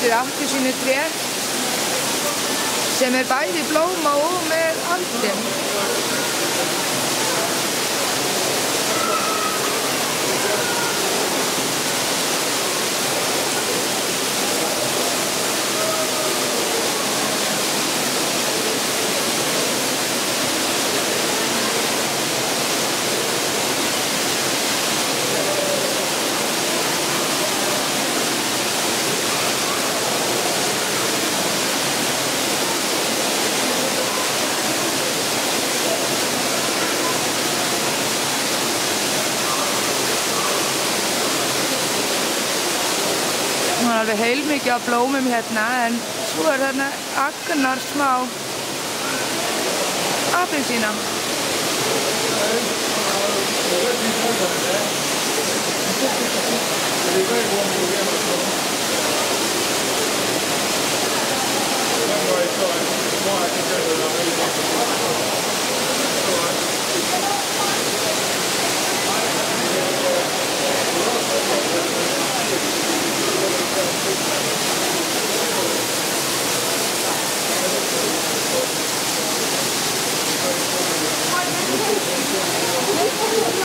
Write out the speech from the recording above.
Þetta er appelsínutré sem er bæði blóma og með andin. Það er alveg heilmikið af blómum hérna, en svo er þarna agnar smá appelsína.